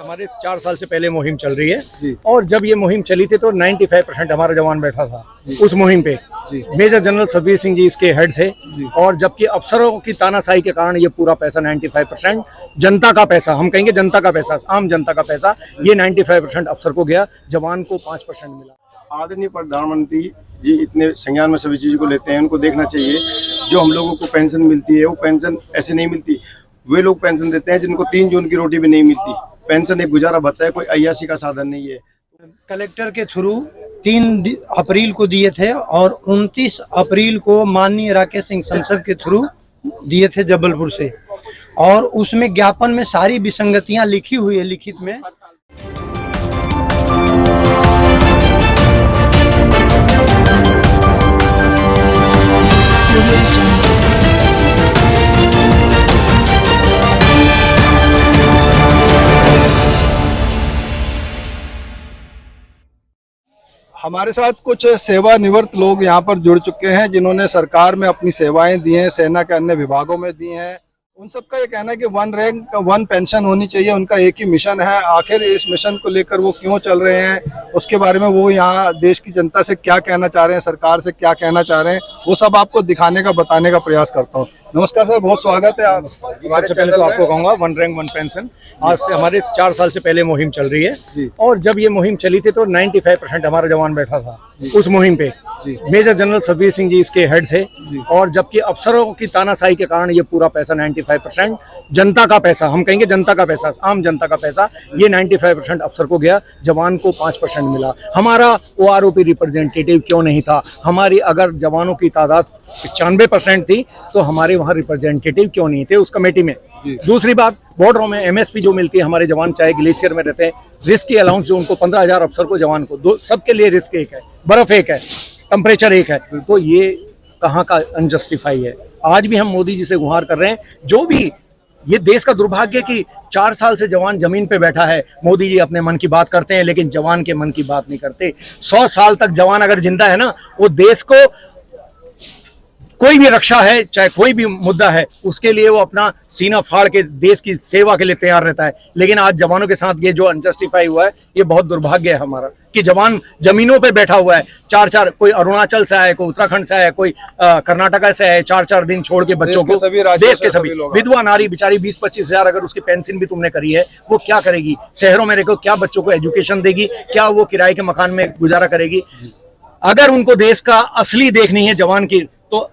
हमारे 4 साल से पहले मुहिम चल रही है और जब ये मुहिम चली थी तो 95% हमारा जवान बैठा था उस मुहिम पे। मेजर जनरल सतवीर सिंह जी इसके हेड थे और जबकि अफसरों की तानाशाही के कारण ये पूरा पैसा 95% जनता का पैसा, हम कहेंगे जनता का पैसा, आम जनता का पैसा, ये 95% अफसर को गया, जवान को 5% मिला। आदरणीय प्रधानमंत्री जी इतने संज्ञान में सभी चीज़ों को लेते हैं, उनको देखना चाहिए। जो हम लोगों को पेंशन मिलती है वो पेंशन ऐसे नहीं मिलती। वे लोग पेंशन देते हैं जिनको 3 जून की रोटी भी नहीं मिलती। पेंशन एक गुजारा भत्ता है, कोई अय्याशी का साधन नहीं है। कलेक्टर के थ्रू 3 अप्रैल को दिए थे और 29 अप्रैल को माननीय राकेश सिंह संसद के थ्रू दिए थे जबलपुर से, और उसमें ज्ञापन में सारी विसंगतियां लिखी हुई है लिखित में। हमारे साथ कुछ सेवानिवृत्त लोग यहाँ पर जुड़ चुके हैं जिन्होंने सरकार में अपनी सेवाएं दी हैं, सेना के अन्य विभागों में दी हैं। उन सबका ये कहना है कि 1 रैंक 1 पेंशन होनी चाहिए। उनका एक ही मिशन है। आखिर इस मिशन को लेकर वो क्यों चल रहे हैं, उसके बारे में वो यहाँ देश की जनता से क्या कहना चाह रहे हैं, सरकार से क्या कहना चाह रहे हैं, वो सब आपको दिखाने का, बताने का प्रयास करता हूँ। नमस्कार सर, बहुत स्वागत है आप। सबसे पहले तो आपको कहूँगा 1 रैंक 1 पेंशन आज से हमारे 4 साल से पहले मुहिम चल रही है और जब ये मुहिम चली थी तो 95% हमारा जवान बैठा था उस मुहिम पे। मेजर जनरल सतवीर सिंह जी इसके हेड थे और जबकि अफसरों की तानाशाही के कारण ये पूरा पैसा 95% जनता का पैसा, हम कहेंगे जनता का पैसा, आम जनता का पैसा, ये 95% अफसर को गया, जवान को 5% मिला। हमारा OROP रिप्रेजेंटेटिव क्यों नहीं था? हमारी अगर जवानों की तादाद 95% थी तो हमारे वहाँ रिप्रेजेंटेटिव क्यों नहीं थे उस कमेटी में? दूसरी बात, बॉर्डरों में MSP जो मिलती है हमारे जवान, चाहे ग्लेशियर में रहते हैं, रिस्क की अलाउंस जो उनको 15,000 अफसर को, जवान को, सबके लिए रिस्क एक है, बर्फ एक है, टेम्परेचर एक है, तो ये कहाँ का अनजस्टिफाई है? आज भी हम मोदी जी से गुहार कर रहे हैं, जो भी ये देश का दुर्भाग्य कि 4 साल से जवान जमीन पे बैठा है। मोदी जी अपने मन की बात करते हैं लेकिन जवान के मन की बात नहीं करते। 100 साल तक जवान अगर जिंदा है ना, वो देश को कोई भी रक्षा है, चाहे कोई भी मुद्दा है, उसके लिए वो अपना सीना फाड़ के देश की सेवा के लिए तैयार रहता है। लेकिन आज जवानों के साथ ये जो अनजस्टिफाई हुआ है, ये बहुत दुर्भाग्य है हमारा कि जवान जमीनों पे बैठा हुआ है। 4-4, कोई अरुणाचल से आए, कोई उत्तराखंड से आए, कोई कर्नाटका से आए, 4-4 दिन छोड़ के बच्चों को, देश के सभी विधवा नारी बेचारी 20-25 हजार अगर उसकी पेंशन भी तुमने करी है, वो क्या करेगी? शहरों में रहकर क्या बच्चों को एजुकेशन देगी? क्या वो किराए के मकान में गुजारा करेगी? अगर उनको देश का असली देखनी है जवान की, तो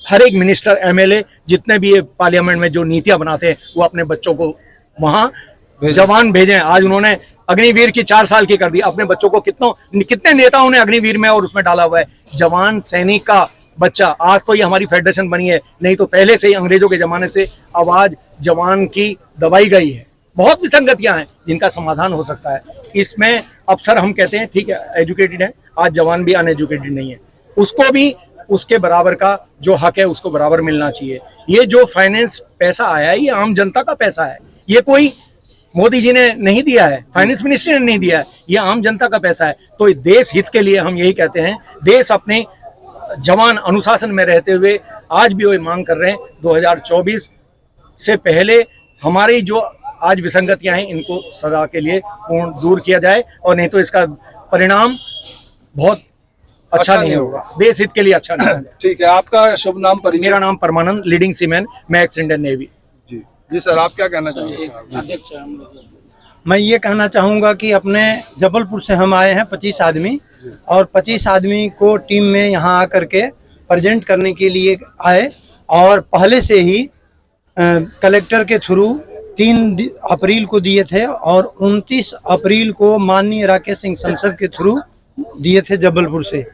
हर एक मिनिस्टर, MLA, जितने भी ये पार्लियामेंट में जो नीतियां बनाते हैं, वो अपने बच्चों को वहां जवान भेजें। आज उन्होंने अग्निवीर की 4 साल की कर दी। अपने बच्चों को कितने नेताओं ने अग्निवीर में और उसमें डाला हुआ है। जवान सैनिक का बच्चा, आज तो ये हमारी फेडरेशन बनी है, नहीं तो पहले से ही अंग्रेजों के जमाने से आवाज जवान की दबाई गई है। बहुत विसंगतियां हैं जिनका समाधान हो सकता है। इसमें अफसर हम कहते हैं ठीक है एजुकेटेड है, आज जवान भी अनएजुकेटेड नहीं है, उसको भी उसके बराबर का जो हक है उसको बराबर मिलना चाहिए। ये जो फाइनेंस पैसा आया है, ये आम जनता का पैसा है, ये कोई मोदी जी ने नहीं दिया है, फाइनेंस मिनिस्ट्री ने नहीं दिया है, ये आम जनता का पैसा है। तो देश हित के लिए हम यही कहते हैं, देश अपने जवान अनुशासन में रहते हुए आज भी वो मांग कर रहे हैं 2024 से पहले हमारी जो आज विसंगतियां हैं, इनको सदा के लिए पूर्ण दूर किया जाए, और नहीं तो इसका परिणाम बहुत अच्छा नहीं होगा, देश हित के लिए अच्छा नहीं होगा। ठीक है, आपका शुभ नाम? मेरा नाम परमानंद, लीडिंग सीमैन, मैं एक्स इंडियन नेवी। जी सर, आप क्या कहना चाहेंगे? मैं ये कहना चाहूँगा कि अपने जबलपुर से हम आए हैं 25 आदमी, और 25 आदमी को टीम में यहाँ आकर के प्रेजेंट करने के लिए आए, और पहले से ही कलेक्टर के थ्रू 3 अप्रैल को दिए थे और 29 अप्रैल को माननीय राकेश सिंह संसद के थ्रू दिए थे जबलपुर से,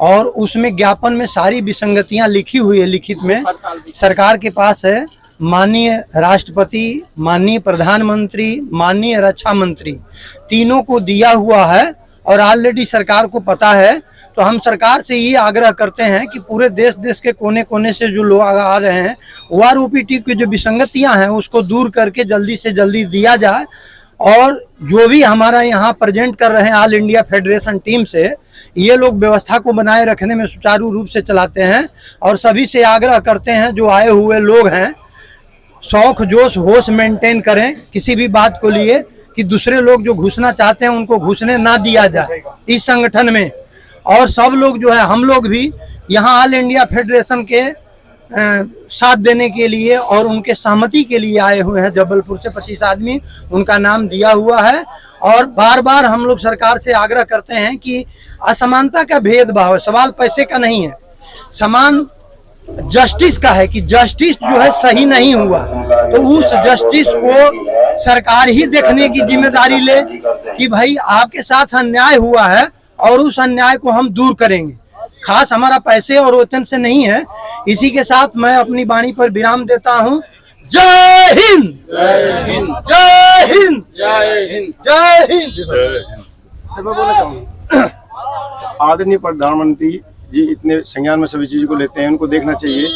और उसमें ज्ञापन में सारी विसंगतियां लिखी हुई है लिखित में। सरकार के पास है, माननीय राष्ट्रपति, माननीय प्रधानमंत्री, माननीय रक्षा मंत्री, तीनों को दिया हुआ है और ऑलरेडी सरकार को पता है। तो हम सरकार से ये आग्रह करते हैं कि पूरे देश के कोने कोने से जो लोग आ रहे हैं, OROPT की जो विसंगतियां हैं उसको दूर करके जल्दी से जल्दी दिया जाए। और जो भी हमारा यहाँ प्रेजेंट कर रहे हैं ऑल इंडिया फेडरेशन टीम से, ये लोग व्यवस्था को बनाए रखने में सुचारू रूप से चलाते हैं, और सभी से आग्रह करते हैं जो आए हुए लोग हैं, शौक जोश होश मेंटेन करें, किसी भी बात को लिए कि दूसरे लोग जो घुसना चाहते हैं उनको घुसने ना दिया जाए इस संगठन में। और सब लोग जो है, हम लोग भी यहाँ ऑल इंडिया फेडरेशन के साथ देने के लिए और उनके सहमति के लिए आए हुए हैं। जबलपुर से 25 आदमी, उनका नाम दिया हुआ है। और बार बार हम लोग सरकार से आग्रह करते हैं कि असमानता का भेदभाव है, सवाल पैसे का नहीं है, समान जस्टिस का है कि जस्टिस जो है सही नहीं हुआ तो उस जस्टिस को सरकार ही देखने की जिम्मेदारी ले कि भाई आपके साथ अन्याय हुआ है और उस अन्याय को हम दूर करेंगे। खास हमारा पैसे और वेतन से नहीं है। इसी के साथ मैं अपनी वाणी पर विराम देता हूँ। जय हिंद, जय हिंद, जय हिंद, जय हिंद, जय हिंद। मैं बोलना चाहूँगा, आदरणीय प्रधानमंत्री जी इतने संज्ञान में सभी चीज़ को लेते हैं, उनको देखना चाहिए।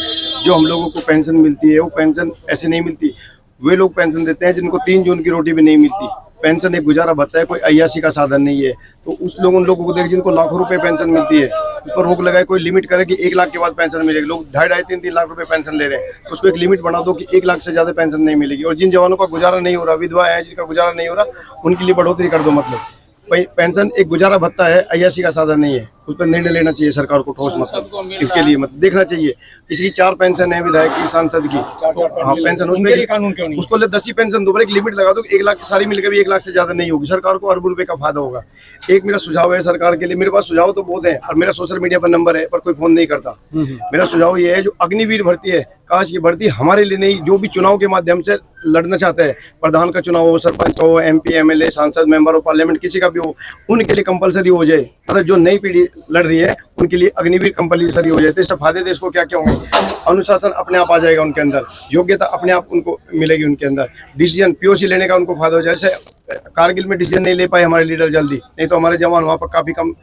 जो हम लोगों को पेंशन मिलती है वो पेंशन ऐसे नहीं मिलती। वे लोग पेंशन देते हैं जिनको 3 जून की रोटी भी नहीं मिलती। पेंशन एक गुजारा भत्ता है, कोई अय्याशी का साधन नहीं है। तो उन लोगों को देख जिनको लाखों रुपए पेंशन मिलती है, उस पर रोक लगाए, कोई लिमिट करे कि 1 लाख के बाद पेंशन मिलेगी। लोग 2.5-3 लाख रुपए पेंशन ले रहे हैं, तो उसको एक लिमिट बना दो कि 1 लाख से ज्यादा पेंशन नहीं मिलेगी। और जिन जवानों का गुजारा नहीं हो रहा, विधवा है जिनका गुजारा नहीं हो रहा, उनके लिए बढ़ोतरी कर दो। मतलब पेंशन एक गुजारा भत्ता है, अय्याशी का साधन नहीं है। उस पर निर्णय लेना चाहिए सरकार को ठोस, मतलब इसके लिए मतलब देखना चाहिए। इसकी 4 पेंशन है विधायक की, सांसद की, हाँ पेंशन, उसमें कानून क्यों नहीं? उसको 10 ही पेंशन दो, एक लिमिट लगा दो कि 1 लाख सारी मिलकर भी 1 लाख से ज्यादा नहीं होगी। सरकार को अरबों रुपए का फायदा होगा। एक मेरा सुझाव है सरकार के लिए, मेरे पास सुझाव तो बहुत है और मेरा सोशल मीडिया पर नंबर है पर कोई फोन नहीं करता। मेरा सुझाव ये है, जो अग्निवीर भर्ती है, काश की भर्ती हमारे लिए नहीं, जो भी चुनाव के माध्यम से लड़ना चाहता है, प्रधान का चुनाव हो, सरपंच हो, MP MLA सांसद मेंबर ऑफ पार्लियामेंट किसी का भी हो, उनके लिए कंपलसरी हो जाए। मतलब जो नई पीढ़ी लड़ रही है उनके लिए अग्निवीर कंपलसरी हो जाए। तो इससे फायदे देश को क्या क्या होंगे? अनुशासन अपने आप आ जाएगा उनके अंदर, योग्यता अपने आप उनको मिलेगी उनके अंदर, डिसीजन POC लेने का उनको फायदा हो जाए। जैसे कारगिल में डिसीजन नहीं ले पाए हमारे लीडर जल्दी, नहीं तो हमारे जवान वहाँ पर काफी कम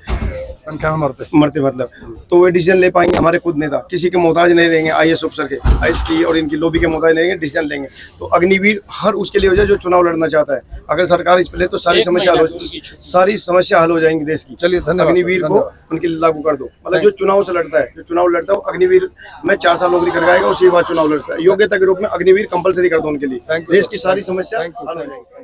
संख्या में मरते मतलब, तो वे डिसीजन ले पाएंगे। हमारे खुद नेता किसी के मोहताज नहीं रहेंगे, IAS अफसर के, IAS की और इनकी लॉबी के मोहताज नहीं रहेंगे, डिसीजन लेंगे। तो अग्निवीर हर उसके लिए हो जाए जो चुनाव लड़ना चाहता है। अगर सरकार इस पे ले तो सारी समस्या हल हो जाएंगी देश की। चलिए धन्यवाद। अग्निवीर को उनके लिए लागू कर दो। मतलब जो चुनाव से लड़ता है, वो अग्निवीर में 4 साल नौकरी कर आएगा, उसके बाद चुनाव लड़ता है, योग्यता के रूप में अग्निवीर कंपलसरी कर दो उनके लिए। देश की सारी समस्या हल हो जाएगी।